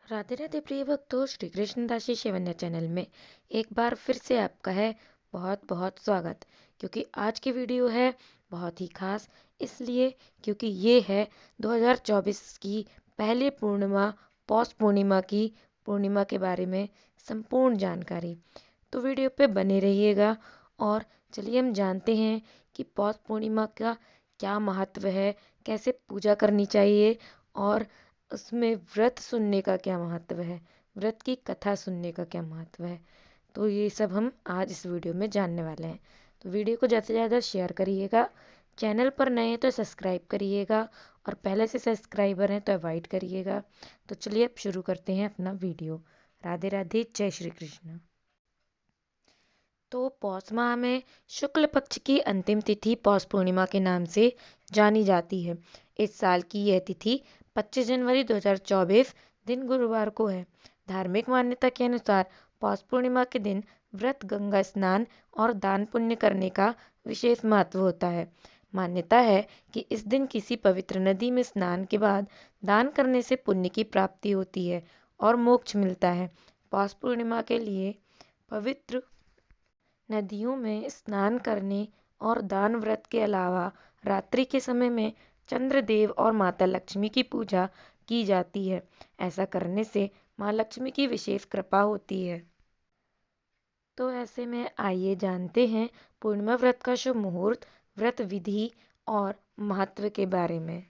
राधे राधे प्रिय भक्तों, श्री कृष्ण दासी शिवन्य चैनल में एक बार फिर से आपका है बहुत बहुत स्वागत। क्योंकि आज की वीडियो है बहुत ही खास, इसलिए क्योंकि ये है 2024 की पहली पूर्णिमा, पौष पूर्णिमा की पूर्णिमा के बारे में संपूर्ण जानकारी। तो वीडियो पे बने रहिएगा और चलिए हम जानते हैं कि पौष पूर्णिमा का क्या महत्व है, कैसे पूजा करनी चाहिए और उसमें व्रत सुनने का क्या महत्व है, व्रत की कथा सुनने का क्या महत्व है। तो ये सब हम आज इस वीडियो में जानने वाले हैं। तो वीडियो को ज़्यादा से ज़्यादा शेयर करिएगा, चैनल पर नए हैं तो सब्सक्राइब करिएगा और पहले से सब्सक्राइबर हैं तो अवॉइड करिएगा। तो चलिए अब शुरू करते हैं अपना वीडियो। राधे राधे, जय श्री कृष्ण। तो पौष माह में शुक्ल पक्ष की अंतिम तिथि पौष पूर्णिमा के नाम से जानी जाती है। इस साल की यह तिथि 25 जनवरी 2024 दिन गुरुवार को है। धार्मिक मान्यता के अनुसार पौष पूर्णिमा के दिन व्रत, गंगा स्नान और दान पुण्य करने का विशेष महत्व होता है। मान्यता है कि इस दिन किसी पवित्र नदी में स्नान के बाद दान करने से पुण्य की प्राप्ति होती है और मोक्ष मिलता है। पौष पूर्णिमा के लिए पवित्र नदियों में स्नान करने और दान व्रत के अलावा रात्रि के समय में चंद्रदेव और माता लक्ष्मी की पूजा की जाती है। ऐसा करने से माँ लक्ष्मी की विशेष कृपा होती है। तो ऐसे में आइए जानते हैं पूर्णिमा व्रत का शुभ मुहूर्त, व्रत विधि और महत्व के बारे में।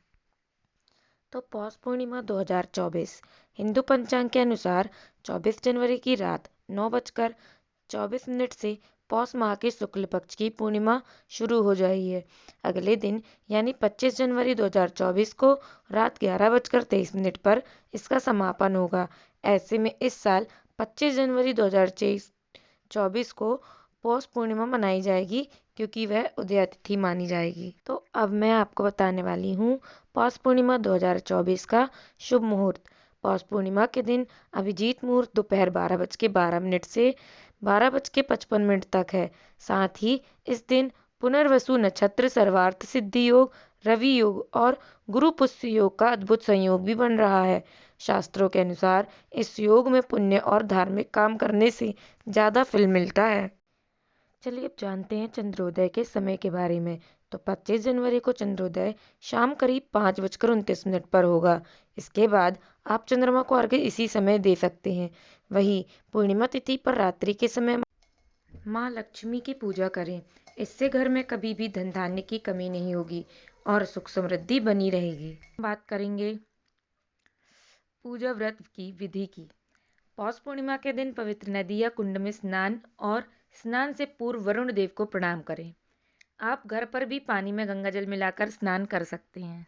तो पौष पूर्णिमा 2024 हिंदू पंचांग के अनुसार 24 जनवरी की रात 9:24 से पौष माह के शुक्ल पक्ष की पूर्णिमा शुरू हो जाती है। अगले दिन यानी 25 जनवरी 2024 को रात 11:23 पर इसका समापन होगा। ऐसे में इस साल 25 जनवरी 2024 को पौष पूर्णिमा मनाई जाएगी क्योंकि वह उदया तिथि मानी जाएगी। तो अब मैं आपको बताने वाली हूँ पौष पूर्णिमा 2024 का शुभ मुहूर्त। पौष पूर्णिमा के दिन अभिजीत मुहूर्त दोपहर 12:12 से 12:55 तक है। साथ ही इस दिन पुनर्वसु नक्षत्र, सर्वार्थ सिद्धि योग, रवि योग और गुरु पुष्य योग का अद्भुत संयोग भी बन रहा है। शास्त्रों के अनुसार इस योग में पुण्य और धार्मिक काम करने से ज़्यादा फल मिलता है। चलिए अब जानते हैं चंद्रोदय के समय के बारे में। तो 25 जनवरी को चंद्रोदय शाम करीब 5:29 पर होगा। इसके बाद आप चंद्रमा को अर्घ्य इसी समय दे सकते हैं। वहीं पूर्णिमा तिथि पर रात्रि के समय माँ लक्ष्मी की पूजा करें। इससे घर में कभी भी धन धान्य की कमी नहीं होगी और सुख समृद्धि बनी रहेगी। बात करेंगे पूजा व्रत की विधि की। पौष पूर्णिमा के दिन पवित्र नदी या कुंड में स्नान और स्नान से पूर्व वरुण देव को प्रणाम करें। आप घर पर भी पानी में गंगा जल मिलाकर स्नान कर सकते हैं।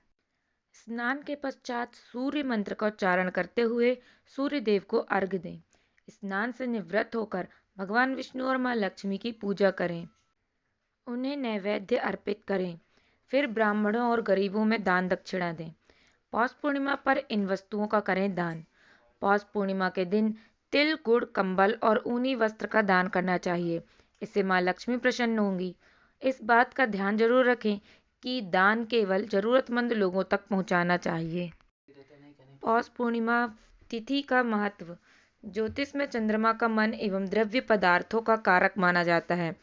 स्नान के पश्चात सूर्य मंत्र का उच्चारण करते हुए सूर्य देव को अर्घ्य दें। स्नान से निवृत्त होकर भगवान विष्णु और माँ लक्ष्मी की पूजा करें, उन्हें नैवेद्य अर्पित करें। फिर ब्राह्मणों और गरीबों में दान दक्षिणा दें। पौष पूर्णिमा पर इन वस्तुओं का करें दान। पौष पूर्णिमा के दिन तिल, गुड़, कंबल और ऊनी वस्त्र का दान करना चाहिए। इससे माँ लक्ष्मी प्रसन्न होंगी। इस बात का ध्यान जरूर रखें कि दान केवल जरूरतमंद लोगों तक पहुंचाना चाहिए। पौष पूर्णिमा तिथि का महत्व। ज्योतिष में चंद्रमा का मन एवं द्रव्य पदार्थों का कारक माना जाता है।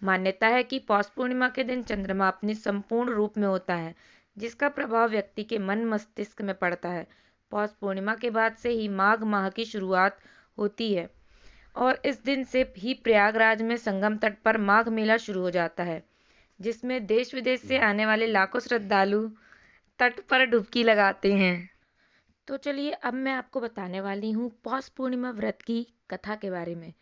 मान्यता है कि पौष पूर्णिमा के दिन चंद्रमा अपने संपूर्ण रूप में होता है, जिसका प्रभाव व्यक्ति के मन मस्तिष्क में पड़ता है। पौष पूर्णिमा के बाद से ही माघ माह की शुरुआत होती है और इस दिन से ही प्रयागराज में संगम तट पर माघ मेला शुरू हो जाता है, जिसमें देश विदेश से आने वाले लाखों श्रद्धालु तट पर डुबकी लगाते हैं। तो चलिए अब मैं आपको बताने वाली हूँ पौष पूर्णिमा व्रत की कथा के बारे में,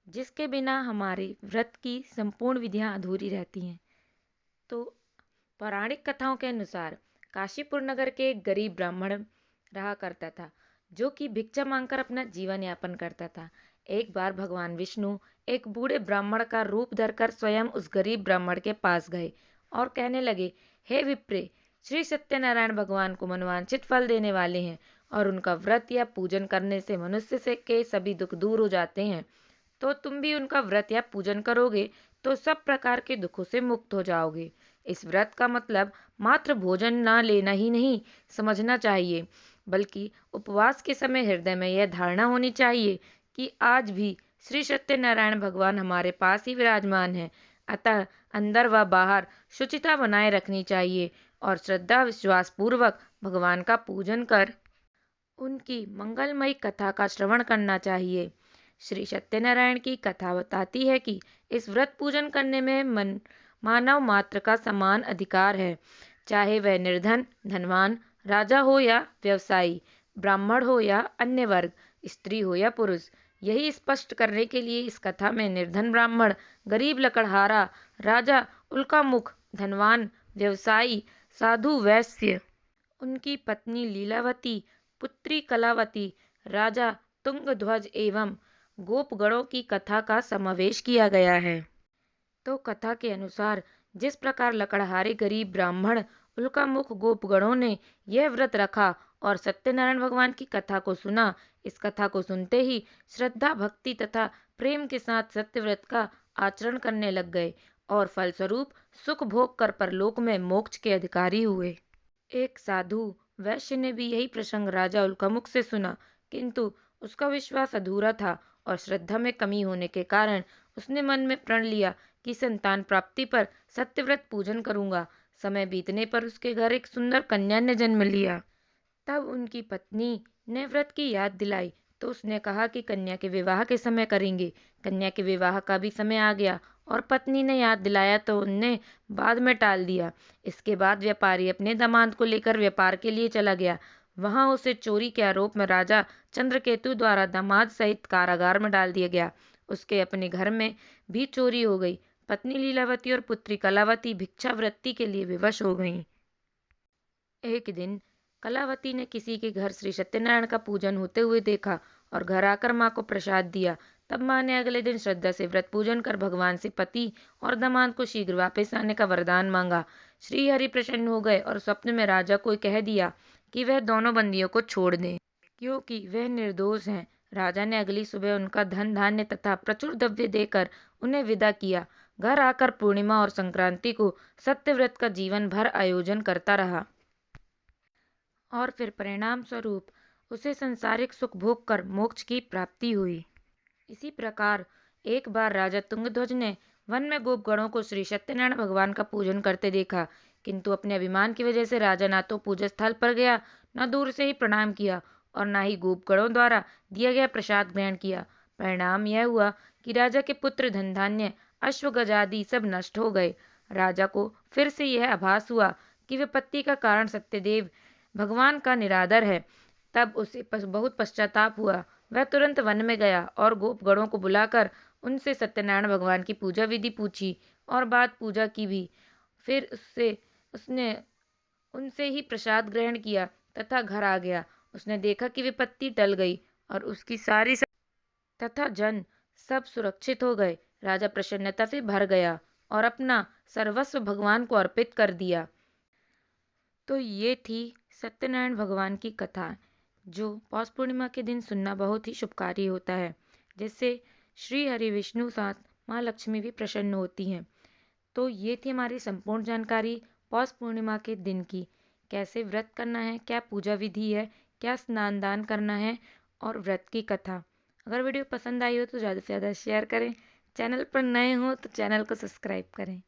जिसके बिना हमारे व्रत की संपूर्ण विधियाँ अधूरी रहती हैं। तो पौराणिक कथाओं के अनुसार काशीपुर नगर के एक गरीब ब्राह्मण रहा करता था, जो कि भिक्षा मांगकर अपना जीवन यापन करता था। एक बार भगवान विष्णु एक बूढ़े ब्राह्मण का रूप धरकर स्वयं उस गरीब ब्राह्मण के पास गए और कहने लगे, हे विप्रे, श्री सत्यनारायण भगवान को मनवांछित फल देने वाले हैं और उनका व्रत या पूजन करने से मनुष्य से के सभी दुख दूर हो जाते हैं। तो तुम भी उनका व्रत या पूजन करोगे तो सब प्रकार के दुखों से मुक्त हो जाओगे। इस व्रत का मतलब मात्र भोजन ना लेना ही नहीं समझना चाहिए, बल्कि उपवास के समय हृदय में यह धारणा होनी चाहिए कि आज भी श्री सत्यनारायण भगवान हमारे पास ही विराजमान है। अतः अंदर व बाहर शुचिता बनाए रखनी चाहिए और श्रद्धा विश्वास पूर्वक भगवान का पूजन कर उनकी मंगलमयी कथा का श्रवण करना चाहिए। श्री सत्यनारायण की कथा बताती है कि इस व्रत पूजन करने में मानव मात्र का समान अधिकार है, चाहे वह निर्धन धनवान राजा हो या व्यवसायी, ब्राह्मण हो या अन्य वर्ग, स्त्री हो या पुरुष। यही स्पष्ट करने के लिए इस कथा में निर्धन ब्राह्मण, गरीब लकड़हारा, राजा उल्कामुख, धनवान व्यवसायी, साधु वैश्य, उनकी पत्नी लीलावती, पुत्री कलावती, राजा तुंगध्वज एवं गोपगणों की कथा का समावेश किया गया है। तो कथा के अनुसार जिस प्रकार लकड़हारे गरीब ब्राह्मण उल्कामुख गोपगणों ने यह व्रत रखा और सत्यनारायण भगवान की कथा को सुना, इस कथा को सुनते ही श्रद्धा भक्ति तथा प्रेम के साथ सत्यव्रत का आचरण करने लग गए और फलस्वरूप सुख भोग कर परलोक में मोक्ष के अधिकारी हुए। एक साधु वैश्य ने भी यही प्रसंग राजा उल्कामुख से सुना, किंतु उसका विश्वास अधूरा था और श्रद्धा में कमी होने के कारण उसने मन में प्रण लिया कि संतान प्राप्ति पर सत्यव्रत पूजन करूंगा। समय बीतने पर उसके घर एक सुंदर कन्या ने जन्म लिया। तब उनकी पत्नी ने व्रत की याद दिलाई तो उसने कहा कि कन्या के विवाह के समय करेंगे। कन्या के विवाह का भी समय आ गया और पत्नी ने याद दिलाया तो उनने बाद में टाल दिया। इसके बाद व्यापारी अपने दामाद को लेकर व्यापार के लिए चला गया। वहां उसे चोरी के आरोप में राजा चंद्रकेतु द्वारा दामाद सहित कारागार में डाल दिया गया। उसके अपने घर में भी चोरी हो गई। पत्नी लीलावती और पुत्री कलावती भिक्षावृत्ति के लिए विवश हो गईं। एक दिन कलावती ने किसी के घर श्री सत्यनारायण का पूजन होते हुए देखा और घर आकर माँ को प्रसाद दिया। तब माँ ने अगले दिन श्रद्धा से व्रत पूजन कर भगवान से पति और दामाद को शीघ्र वापस आने का वरदान मांगा। श्री हरि प्रसन्न हो गए और स्वप्न में राजा को कह दिया कि वह दोनों बंदियों को छोड़ दें, क्योंकि वह निर्दोष हैं। राजा ने अगली सुबह उनका धन धान्य तथा प्रचुर द्रव्य देकर उन्हें विदा किया। घर आकर पूर्णिमा और संक्रांति को सत्यव्रत का जीवन भर आयोजन करता रहा और फिर परिणाम स्वरूप उसे संसारिक सुख भोग कर मोक्ष की प्राप्ति हुई। इसी प्रकार एक बार राजा तुंगध्वज ने वन में गोपगणों को श्री सत्यनारायण भगवान का पूजन करते देखा, किंतु अपने अभिमान की वजह से राजा ना तो पूजा स्थल पर गया, न दूर से ही प्रणाम किया और न ही गोपगणों द्वारा दिया गया प्रसाद ग्रहण किया। परिणाम यह हुआ कि राजा के पुत्र धन धान्य अश्व गजादि सब नष्ट हो गए। राजा को फिर से यह आभास हुआ कि विपत्ति का कारण सत्यदेव भगवान का निरादर है। तब उसे बहुत पश्चाताप हुआ। वह तुरंत वन में गया और गोपगणों को बुलाकर उनसे सत्यनारायण भगवान की पूजा विधि पूछी और बाद पूजा की भी। फिर उसने उनसे ही प्रसाद ग्रहण किया तथा घर आ गया। उसने देखा कि विपत्ति टल गई और उसकी सारी तथा जन सब सुरक्षित हो गए। राजा प्रसन्नता से भर गया और अपना सर्वस्व भगवान को अर्पित कर दिया। तो ये थी सत्यनारायण भगवान की कथा, जो पौष पूर्णिमा के दिन सुनना बहुत ही शुभकारी होता है, जिससे श्री हरि विष्णु साथ माँ लक्ष्मी भी प्रसन्न होती हैं। तो ये थी हमारी संपूर्ण जानकारी पौष पूर्णिमा के दिन की। कैसे व्रत करना है, क्या पूजा विधि है, क्या स्नान दान करना है और व्रत की कथा। अगर वीडियो पसंद आई हो तो ज़्यादा से ज़्यादा शेयर करें। चैनल पर नए हो तो चैनल को सब्सक्राइब करें।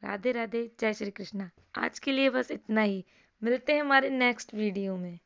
राधे राधे, जय श्री कृष्णा। आज के लिए बस इतना ही। मिलते हैं हमारे नेक्स्ट वीडियो में।